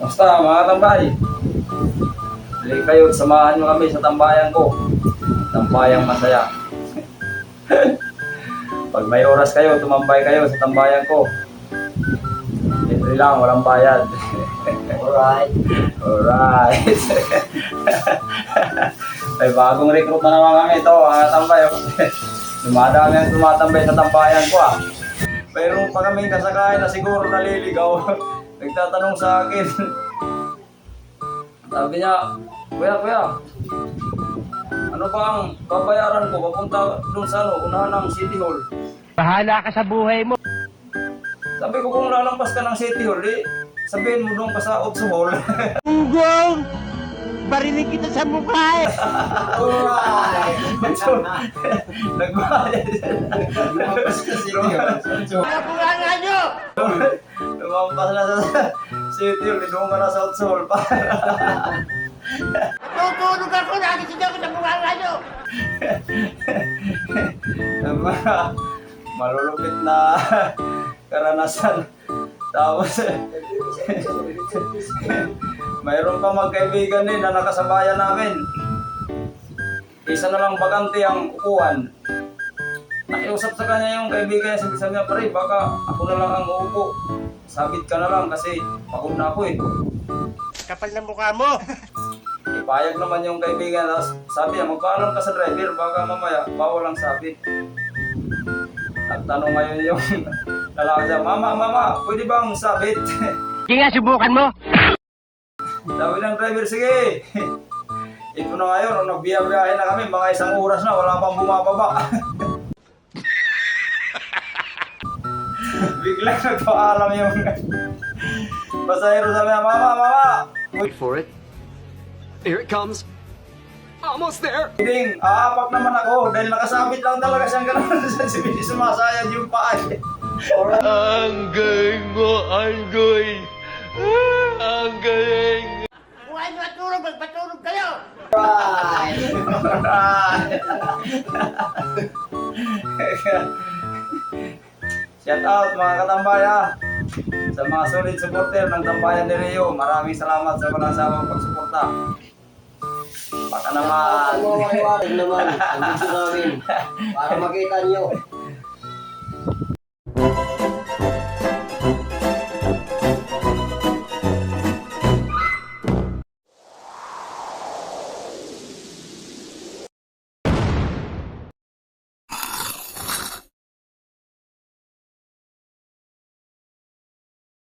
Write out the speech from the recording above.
Basta mga tambay, balik kayo, samahan nyo kami sa tambayan ko. Tambayang masaya. Pag may oras kayo, tumambay kayo sa tambayan ko. Libre lang, walang bayad. Alright. Alright. May bagong recruit na naman kami ito, mga tambay. Dumadami ang tumatambay sa tambayan ko ah. Mayroon pa kaming kasakain na siguro naliligaw. Nagtatanong sa akin. Sabi niya, Kuya, ano ba ang babayaran ko papunta doon sa unahan ng City Hall? Bahala ka sa buhay mo. Sabi ko, kung lalampas ka ng City Hall, sabihin mo doon pa sa Otso Hall. Ugong! Barinig kita sa mukha eh! Alright. Nagbayad. Lumabas ka City Hall. Kapunganga nyo! Lumampas na sa City Hall, doon ka na sa Otso Hall pa. Tutulog ako! Nakikita ko sa mukha nyo! Malulupit na karanasan. Tapos, mayroon pa magkaibigan din na nakasabayan namin. Isa na lang bakante ang upuan. Nakiusap sa kanya yung kaibigan niya, sabi niya, pare, baka ako na lang ang uupo. Sabit ka na lang kasi pagod na ako eh. Kapal na mukha mo! Ipayag naman yung kaibigan, tapos sabi niya, magpaalam ka sa driver, baka mamaya bawal ang sabit. Nagtanong ngayon yung lalaki siya, Mama, pwede bang sabit? Sige nga, subukan mo! Sabi ng driver, sige. Ito na ngayon, nung nagbiyahe na kami, mga 1 oras na, wala pang bumababa. Biglang nagpaalam yung pasahero, sabi niya, Mama, Wait for it. Here it comes. Almost there. Ding, aapak naman ako dahil nakasabit lang talaga siyang gano'n sa hindi sumasayad yung paa. Ang galing mo, Anggoy! Ang galing! Kung ano matulog, magpatulog kayo! Shout out mga katambaya sa mga solid supporter ng tambayan ni Rio. Maraming salamat sa walang sawang pagsuporta. Baka naman. Mawawag naman ang gusto namin para makita nyo.